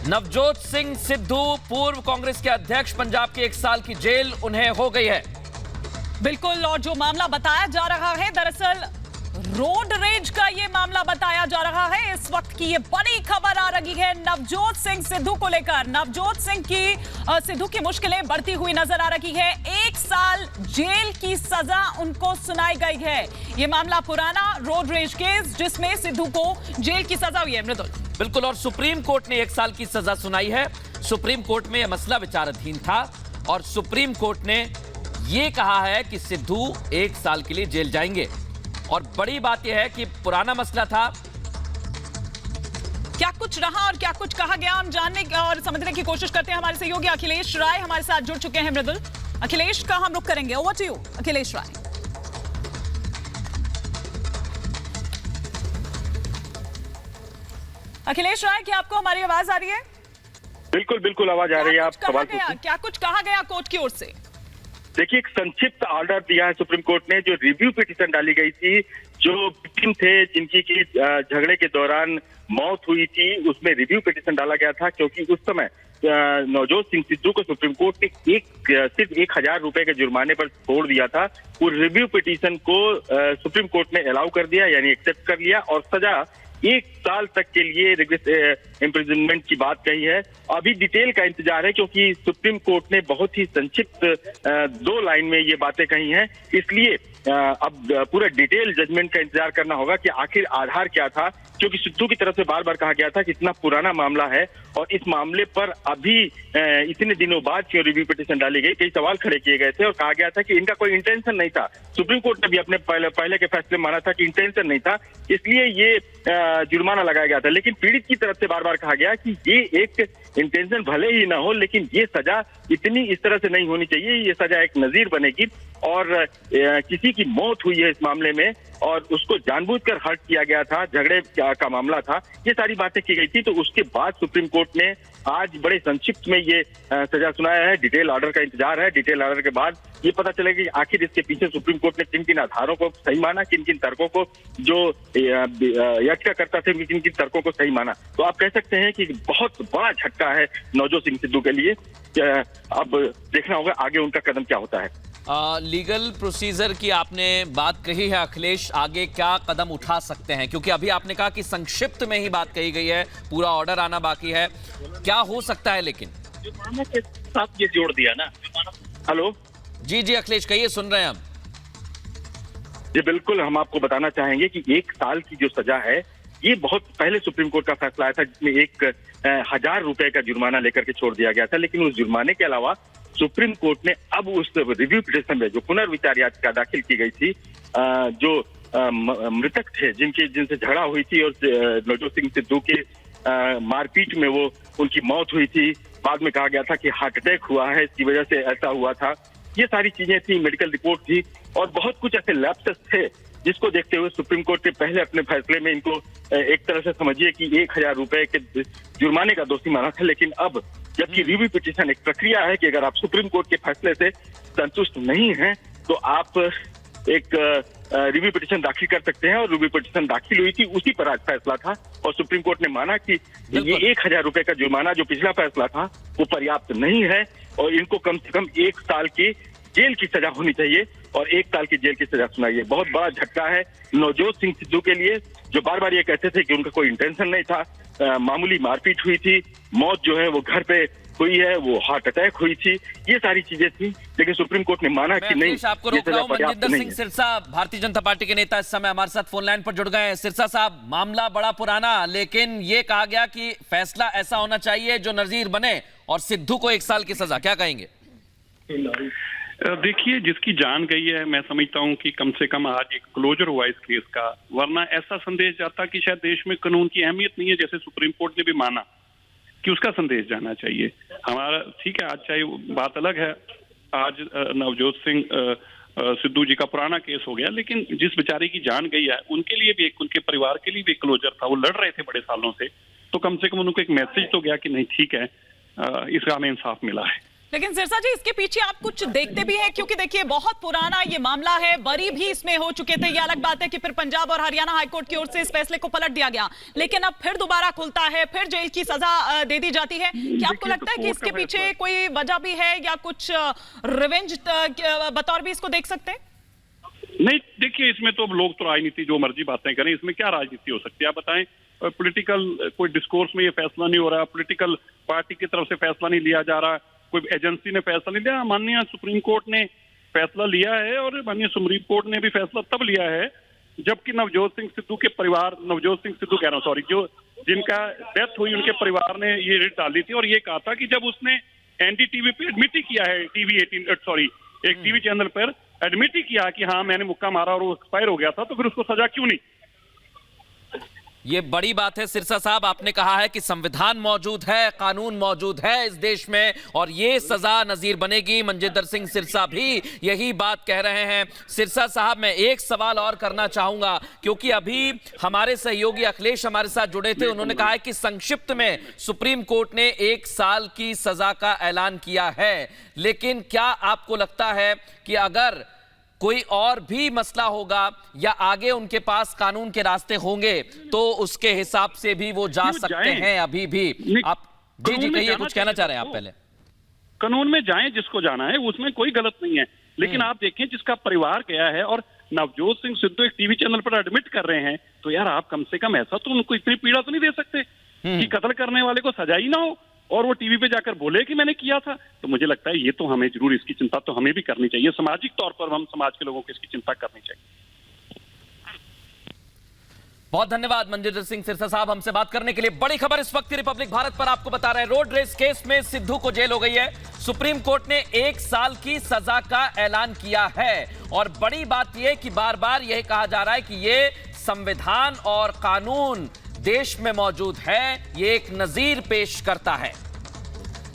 नवजोत सिंह सिद्धू पूर्व कांग्रेस के अध्यक्ष, पंजाब की 1 साल की जेल उन्हें हो गई है। बिल्कुल, और जो मामला बताया जा रहा है दरअसल रोड रेज का ये मामला बताया जा रहा है। इस वक्त की ये बड़ी खबर आ रही है नवजोत सिंह सिद्धू को लेकर। नवजोत सिद्धू की मुश्किलें बढ़ती हुई नजर आ रही है। 1 साल जेल की सजा उनको सुनाई गई है। ये मामला पुराना रोड रेज केस जिसमें सिद्धू को जेल की सजा हुई है। मृदुल, बिल्कुल, और सुप्रीम कोर्ट ने 1 साल की सजा सुनाई है। सुप्रीम कोर्ट में यह मसला विचाराधीन था और सुप्रीम कोर्ट ने यह कहा है कि सिद्धू 1 साल के लिए जेल जाएंगे। और बड़ी बात यह है कि पुराना मसला था। क्या कुछ रहा और क्या कुछ कहा गया, हम जानने और समझने की कोशिश करते हैं। हमारे सहयोगी अखिलेश राय हमारे साथ जुड़ चुके हैं। मृदुल, अखिलेश का हम रुख करेंगे। ओवर टू यू अखिलेश राय। अखिलेश राय, क्या आपको हमारी आवाज आ रही है? बिल्कुल बिल्कुल आवाज आ रही है। आप सवाल पूछिए। क्या कुछ कहा गया कोर्ट की ओर से? देखिए, एक संक्षिप्त ऑर्डर दिया है सुप्रीम कोर्ट ने। जो रिव्यू पिटीशन डाली गई थी, जो विक्टिम थे जिनकी की झगड़े के दौरान मौत हुई थी, उसमें रिव्यू पिटीशन डाला गया था। क्योंकि उस समय नवजोत सिंह सिद्धू को सुप्रीम कोर्ट ने सिर्फ 1000 रुपए के जुर्माने पर छोड़ दिया था। उस रिव्यू पिटीशन को सुप्रीम कोर्ट ने अलाउ कर दिया, यानी एक्सेप्ट कर लिया, और सजा 1 साल तक के लिए इम्प्रिजनमेंट की बात कही है। अभी डिटेल का इंतजार है, क्योंकि सुप्रीम कोर्ट ने बहुत ही संक्षिप्त 2 लाइन में ये बातें कही हैं। इसलिए अब पूरा डिटेल जजमेंट का इंतजार करना होगा कि आखिर आधार क्या था। क्योंकि सिद्धू की तरफ से बार बार कहा गया था कि इतना पुराना मामला है और इस मामले पर अभी इतने दिनों बाद क्यों रिव्यू पिटीशन डाली गई। कई सवाल खड़े किए गए थे और कहा गया था कि इनका कोई इंटेंशन नहीं था। सुप्रीम कोर्ट ने भी अपने पहले के फैसले माना था कि इंटेंशन नहीं था, इसलिए ये जुर्माना लगाया गया था। लेकिन पीड़ित की तरफ से बार बार कहा गया कि ये एक इंटेंशन भले ही ना हो, लेकिन ये सजा इतनी इस तरह से नहीं होनी चाहिए। ये सजा एक नजीर बनेगी। और किसी की मौत हुई है इस मामले में और उसको जानबूझकर हर्ट किया गया था, झगड़े का मामला था, ये सारी बातें की गई थी। तो उसके बाद सुप्रीम कोर्ट ने आज बड़े संक्षिप्त में ये सजा सुनाया है। डिटेल ऑर्डर का इंतजार है। डिटेल ऑर्डर के बाद ये पता चलेगा कि आखिर इसके पीछे सुप्रीम कोर्ट ने किन किन आधारों को सही माना, किन किन तर्कों को, जो याचिकाकर्ता थे किन किन तर्कों को सही माना। तो आप कह सकते हैं कि बहुत बड़ा झटका है नवजोत सिंह सिद्धू के लिए। अब देखना होगा आगे उनका कदम क्या होता है। लीगल प्रोसीजर की आपने बात कही है अखिलेश, आगे क्या कदम उठा सकते हैं? क्योंकि अभी आपने कहा कि संक्षिप्त में ही बात कही गई है, पूरा ऑर्डर आना बाकी है। क्या हो सकता है? लेकिन जुर्माना के साथ ये जोड़ दिया ना। हेलो, जी अखिलेश कहिए, सुन रहे हैं हम। जी बिल्कुल, हम आपको बताना चाहेंगे कि 1 साल की जो सजा है, ये बहुत पहले सुप्रीम कोर्ट का फैसला आया था, जिसमें 1000 रुपए का जुर्माना लेकर के छोड़ दिया गया था। लेकिन उस जुर्माने के अलावा सुप्रीम कोर्ट ने अब उस रिव्यू पिटीशन में जो पुनर्विचार याचिका दाखिल की गई थी, जो मृतक थे जिनसे झगड़ा हुई थी और नवजोत सिंह सिद्धू के मारपीट में वो उनकी मौत हुई थी, बाद में कहा गया था कि हार्ट अटैक हुआ है, इसकी वजह से ऐसा हुआ था, ये सारी चीजें थी, मेडिकल रिपोर्ट थी और बहुत कुछ ऐसे लैप्सेस थे जिसको देखते हुए सुप्रीम कोर्ट ने पहले अपने फैसले में इनको एक तरह से समझिए कि 1000 रुपए के जुर्माने का दोषी माना था। लेकिन अब जबकि रिव्यू पिटीशन एक प्रक्रिया है कि अगर आप सुप्रीम कोर्ट के फैसले से संतुष्ट नहीं हैं तो आप एक रिव्यू पिटीशन दाखिल कर सकते हैं। और रिव्यू पिटीशन दाखिल हुई थी, उसी पर आज फैसला था और सुप्रीम कोर्ट ने माना कि ये 1000 रुपए का जुर्माना जो पिछला फैसला था वो पर्याप्त नहीं है और इनको कम से कम 1 साल की जेल की सजा होनी चाहिए और 1 साल की जेल की सजा सुनाइए। बहुत बड़ा झटका है नवजोत सिंह सिद्धू के लिए, जो बार बार ये कहते थे कि उनका कोई इंटेंशन नहीं था, मामूली मारपीट हुई थी, मौत जो है वो घर पे हुई है, वो हार्ट अटैक हुई थी, ये सारी चीजें थी। लेकिन सुप्रीम कोर्ट ने माना कि नहीं, आपको रोक रहा हूं। मनजिंदर सिंह सिरसा, भारतीय जनता पार्टी के नेता, इस समय हमारे साथ फोन लाइन पर जुड़ गए हैं। सिरसा साहब, मामला बड़ा पुराना, लेकिन ये कहा गया कि फैसला ऐसा होना चाहिए जो नजीर बने और सिद्धू को 1 साल की सजा, क्या कहेंगे? देखिए, जिसकी जान गई है, मैं समझता हूं कि कम से कम आज एक क्लोजर हुआ इस केस का। वरना ऐसा संदेश जाता कि शायद देश में कानून की अहमियत नहीं है, जैसे सुप्रीम कोर्ट ने भी माना कि उसका संदेश जाना चाहिए। हमारा ठीक है, आज चाहे बात अलग है, आज नवजोत सिंह सिद्धू जी का पुराना केस हो गया, लेकिन जिस बेचारे की जान गई है उनके लिए भी एक, उनके परिवार के लिए भी एक क्लोजर था। वो लड़ रहे थे बड़े सालों से, तो कम से कम उनको एक मैसेज तो गया कि नहीं ठीक है, इसका हमें इंसाफ मिला है। लेकिन सिरसा जी, इसके पीछे आप कुछ देखते भी हैं, क्योंकि देखिए बहुत पुराना ये मामला है, बरी भी इसमें हो चुके थे। ये अलग बात है कि फिर पंजाब और हरियाणा हाईकोर्ट की ओर से इस फैसले को पलट दिया गया, लेकिन अब फिर दोबारा खुलता है, फिर जेल की सजा दे दी जाती है। क्या आपको लगता है कि इसके पीछे कोई वजह भी है या कुछ रिवेंज बतौर भी इसको देख सकते हैं? नहीं, देखिए इसमें तो लोग तो राजनीति जो मर्जी बातें करें, इसमें क्या राजनीति हो सकती है आप बताएं। पॉलिटिकल कोई डिस्कोर्स में ये फैसला नहीं हो रहा, पॉलिटिकल पार्टी की तरफ से फैसला नहीं लिया जा रहा, कोई एजेंसी ने फैसला नहीं लिया। माननीय सुप्रीम कोर्ट ने फैसला लिया है, और माननीय सुप्रीम कोर्ट ने भी फैसला तब लिया है जबकि नवजोत सिंह सिद्धू के परिवार, नवजोत सिंह सिद्धू कह रहा हूं सॉरी, जो जिनका डेथ हुई उनके परिवार ने ये रिट डाली थी और ये कहा था कि जब उसने एनडीटीवी पे एडमिट ही किया है, एक टीवी चैनल पर एडमिट ही किया कि हाँ मैंने मुक्का मारा और वो एक्सपायर हो गया था, तो फिर उसको सजा क्यों नहीं? ये बड़ी बात है सिरसा साहब, आपने कहा है कि संविधान मौजूद है, कानून मौजूद है इस देश में और ये सजा नजीर बनेगी। मनजिंदर सिंह सिरसा भी यही बात कह रहे हैं। सिरसा साहब, मैं एक सवाल और करना चाहूंगा, क्योंकि अभी हमारे सहयोगी अखिलेश हमारे साथ जुड़े थे, उन्होंने कहा है कि संक्षिप्त में सुप्रीम कोर्ट ने 1 साल की सजा का ऐलान किया है, लेकिन क्या आपको लगता है कि अगर कोई और भी मसला होगा या आगे उनके पास कानून के रास्ते होंगे तो उसके हिसाब से भी वो जा सकते हैं? अभी भी आप जी कहिए, कुछ कहना चाह रहे हैं आप? पहले कानून में जाएं, जिसको जाना है, उसमें कोई गलत नहीं है, लेकिन आप देखें जिसका परिवार गया है और नवजोत सिंह सिद्धू एक टीवी चैनल पर एडमिट कर रहे हैं, तो यार आप कम से कम ऐसा तो उनको इतनी पीड़ा तो नहीं दे सकते कि कत्ल करने वाले को सजा ही ना हो और वो टीवी पे जाकर बोले कि मैंने किया था। तो मुझे लगता है ये तो हमें जरूर इसकी चिंता तो हमें भी करनी चाहिए, सामाजिक तौर पर हम समाज के लोगों को इसकी चिंता करनी चाहिए। बहुत धन्यवाद मनजिंदर सिंह सिरसा साहब हमसे बात करने के लिए। बड़ी खबर इस वक्त रिपब्लिक भारत पर आपको बता रहे हैं, रोड रेस केस में सिद्धू को जेल हो गई है। सुप्रीम कोर्ट ने 1 साल की सजा का ऐलान किया है और बड़ी बात यह कि बार बार यह कहा जा रहा है कि यह संविधान और कानून देश में मौजूद है, ये एक नजीर पेश करता है।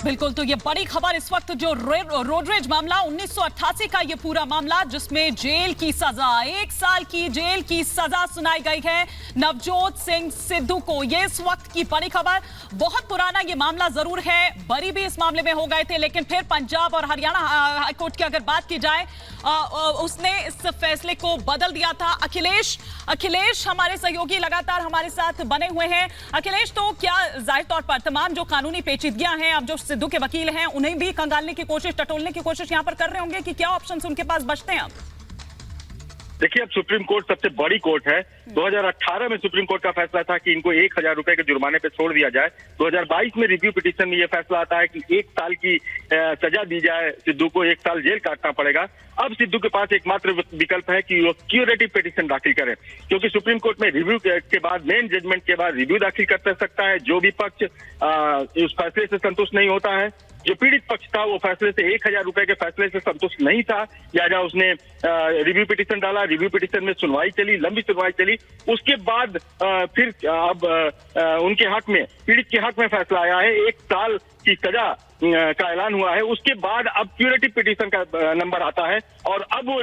बिल्कुल, तो ये बड़ी खबर इस वक्त जो रोड रेज मामला 1988 का ये पूरा मामला, जिसमें जेल की सजा, 1 साल की जेल की सजा सुनाई गई है नवजोत सिंह सिद्धू को। ये इस वक्त की बड़ी खबर। बहुत पुराना ये मामला जरूर है, बरी भी इस मामले में हो गए थे, लेकिन फिर पंजाब और हरियाणा हाईकोर्ट की अगर बात की जाए, उसने इस फैसले को बदल दिया था। अखिलेश हमारे सहयोगी लगातार हमारे साथ बने हुए हैं। अखिलेश, तो क्या जाहिर तौर पर तमाम जो कानूनी पेचीदगियां हैं, अब जो सिद्धू के वकील हैं उन्हें भी खंगालने की कोशिश, टटोलने की कोशिश यहां पर कर रहे होंगे कि क्या ऑप्शंस उनके पास बचते हैं अब? देखिए, अब सुप्रीम कोर्ट सबसे बड़ी कोर्ट है। 2018 में सुप्रीम कोर्ट का फैसला था कि इनको 1000 रुपए के जुर्माने पे छोड़ दिया जाए। 2022 में रिव्यू पिटीशन में यह फैसला आता है कि 1 साल की सजा दी जाए, सिद्धू को 1 साल जेल काटना पड़ेगा। अब सिद्धू के पास एकमात्र विकल्प है कि वो क्यूरेटिव पिटीशन दाखिल करें, क्योंकि सुप्रीम कोर्ट में रिव्यू के बाद, मेन जजमेंट के बाद रिव्यू दाखिल कर सकता है। जो भी पक्ष इस फैसले से संतुष्ट नहीं होता है, जो पीड़ित पक्ष था वो फैसले से 1000 रुपए के फैसले से संतुष्ट नहीं था, लिहाजा उसने रिव्यू पिटीशन डाला। रिव्यू पिटीशन में सुनवाई चली, लंबी सुनवाई चली। उसके बाद फिर अब उनके हक में, पीड़ित के हक में फैसला आया है, 1 साल की सजा का ऐलान हुआ है। उसके बाद अब क्यूरेटिव पिटीशन का नंबर आता है और अब वो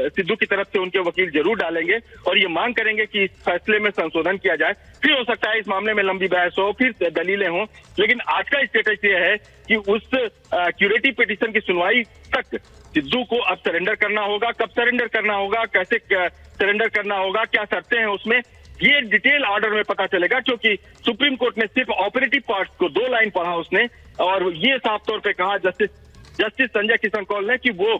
सिद्धू की तरफ से उनके वकील जरूर डालेंगे और ये मांग करेंगे कि इस फैसले में संशोधन किया जाए। फिर हो सकता है इस मामले में लंबी बहस हो, फिर दलीलें हों, लेकिन आज का स्टेटस ये है कि उस क्यूरेटिव पिटीशन की सुनवाई तक सिद्धू को अब सरेंडर करना होगा। कब सरेंडर करना होगा, कैसे सरेंडर करना होगा, क्या शर्तें हैं उसमें, ये डिटेल ऑर्डर में पता चलेगा, क्योंकि सुप्रीम कोर्ट ने सिर्फ ऑपरेटिव पार्ट्स को 2 लाइन पढ़ा उसने और ये साफ तौर पे कहा जस्टिस संजय किशन कौल ने कि वो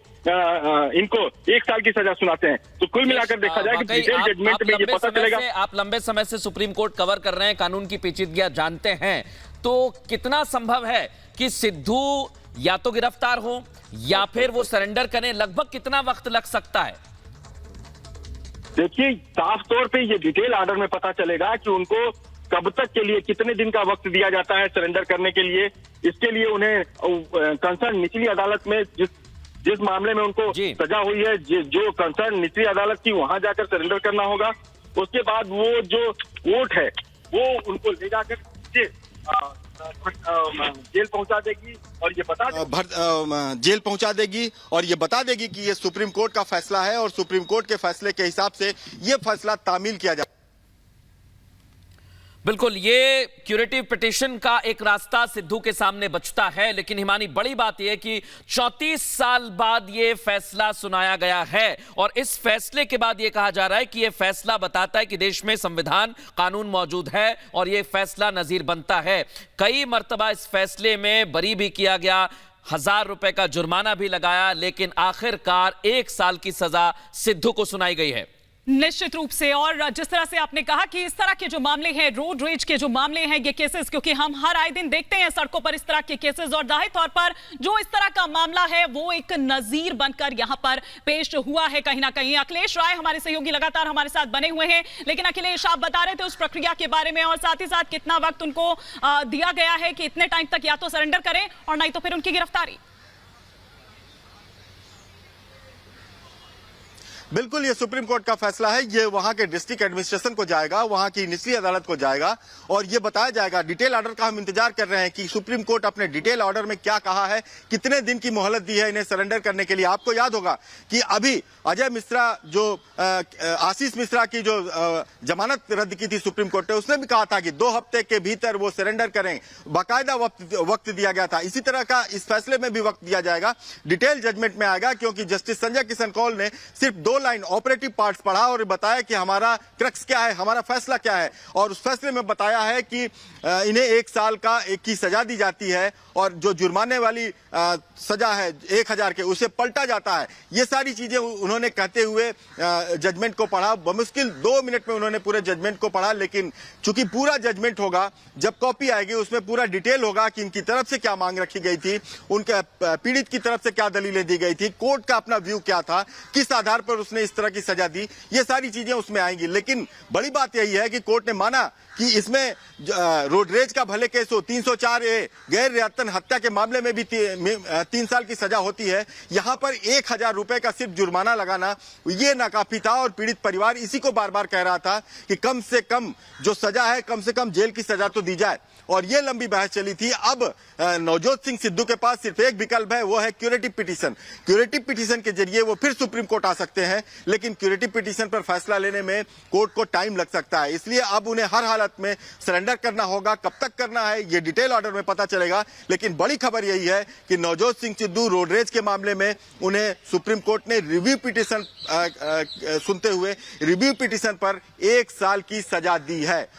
इनको 1 साल की सजा सुनाते हैं। तो कुल मिलाकर देखा जाए कि डिटेल जजमेंट में ये पता चलेगा। आप लंबे समय से सुप्रीम कोर्ट कवर कर रहे हैं, कानून की पेचीदगियां जानते हैं, तो कितना संभव है कि सिद्धू या तो गिरफ्तार हो या फिर वो सरेंडर करें? लगभग कितना वक्त लग सकता है? देखिए, साफ तौर पे ये डिटेल ऑर्डर में पता चलेगा कि उनको कब तक के लिए, कितने दिन का वक्त दिया जाता है सरेंडर करने के लिए। इसके लिए उन्हें कंसर्न निचली अदालत में जिस मामले में उनको सजा हुई है, जो कंसर्न निचली अदालत की, वहां जाकर सरेंडर करना होगा। उसके बाद वो जो कोर्ट है वो उनको ले जाकर जेल पहुंचा देगी और ये जेल पहुंचा देगी और ये बता देगी कि ये सुप्रीम कोर्ट का फैसला है और सुप्रीम कोर्ट के फैसले के हिसाब से ये फैसला तामील किया जाए। बिल्कुल, ये क्यूरेटिव पिटीशन का एक रास्ता सिद्धू के सामने बचता है, लेकिन हिमानी बड़ी बात यह कि 34 साल बाद यह फैसला सुनाया गया है और इस फैसले के बाद यह कहा जा रहा है कि यह फैसला बताता है कि देश में संविधान कानून मौजूद है और यह फैसला नजीर बनता है। कई मर्तबा इस फैसले में बरी भी किया गया, 1000 रुपए का जुर्माना भी लगाया, लेकिन आखिरकार 1 साल की सजा सिद्धू को सुनाई गई है। निश्चित रूप से, और जिस तरह से आपने कहा कि इस तरह के जो मामले हैं, रोड रेज के जो मामले हैं, ये केसेस, क्योंकि हम हर आए दिन देखते हैं सड़कों पर इस तरह के केसेस, और जाहिर तौर पर जो इस तरह का मामला है वो एक नजीर बनकर यहां पर पेश हुआ है कहीं ना कहीं। अखिलेश राय हमारे सहयोगी लगातार हमारे साथ बने हुए हैं, लेकिन अखिलेश, आप बता रहे थे उस प्रक्रिया के बारे में और साथ ही साथ कितना वक्त उनको दिया गया है कि इतने टाइम तक या तो सरेंडर करें और नहीं तो फिर उनकी गिरफ्तारी। बिल्कुल, ये सुप्रीम कोर्ट का फैसला है। ये वहां के डिस्ट्रिक्ट एडमिनिस्ट्रेशन को जाएगा, वहां की निचली अदालत को जाएगा और ये बताया जाएगा। डिटेल ऑर्डर का हम इंतजार कर रहे हैं कि सुप्रीम कोर्ट अपने डिटेल ऑर्डर में क्या कहा है, कितने दिन की मोहलत दी है इन्हें सरेंडर करने के लिए। आपको याद होगा कि अभी अजय मिश्रा, जो आशीष मिश्रा की जो जमानत रद्द की थी सुप्रीम कोर्ट ने, उसने भी कहा था कि 2 हफ्ते के भीतर वो सरेंडर करें, बाकायदा वक्त दिया गया था। इसी तरह का इस फैसले में भी वक्त दिया जाएगा, डिटेल जजमेंट में आएगा, क्योंकि जस्टिस संजय किशन कौल ने सिर्फ 2 लाइन ऑपरेटिव पार्ट्स पढ़ा और बताया कि हमारा क्रक्स क्या है, हमारा फैसला क्या है। और उस फैसले में बताया है कि इन्हें 1 साल की सजा दी जाती है और जो जुर्माने वाली सजा है 1000 के, उसे पलटा जाता है। ये सारी चीजें उन्होंने कहते हुए जजमेंट को पढ़ा। बमुश्किल 2 मिनट में उन्होंने पूरे जजमेंट को पढ़ा, लेकिन चूंकि पूरा जजमेंट होगा, जब कॉपी आएगी उसमें पूरा डिटेल होगा कि इनकी तरफ से क्या मांग रखी गई थी, उनके पीड़ित की तरफ से क्या दलीलें दी गई थी, कोर्ट का अपना व्यू क्या था, किस आधार पर उसने इस तरह की सजा दी, ये सारी चीजें उसमें आएंगी। लेकिन बड़ी बात यही है कि कोर्ट ने माना कि इसमें रोडरेज का भले केस हो, 304A गैर रियायतन हत्या के मामले में भी 3 साल की सजा होती है, यहां पर 1000 रुपए का सिर्फ जुर्माना लगाना ये नाकाफी था। और पीड़ित परिवार इसी को बार बार कह रहा था कि कम से कम जो सजा है, कम से कम जेल की सजा तो दी जाए। और ये लंबी बहस चली थी। अब नवजोत सिंह सिद्धू के पास सिर्फ एक विकल्प है, वो है क्यूरेटिव पिटीशन। क्यूरेटिव पिटीशन के जरिए वो फिर सुप्रीम कोर्ट आ सकते हैं, लेकिन क्यूरेटिव पिटीशन पर फैसला लेने में कोर्ट को टाइम लग सकता है। इसलिए अब उन्हें हर हालत में सरेंडर करना होगा। कब तक करना है ये डिटेल ऑर्डर में पता चलेगा, लेकिन बड़ी खबर यही है कि नवजोत सिंह सिद्धू रोडरेज के मामले में उन्हें सुप्रीम कोर्ट ने रिव्यू पिटीशन सुनते हुए रिव्यू पिटीशन पर 1 साल की सजा दी है।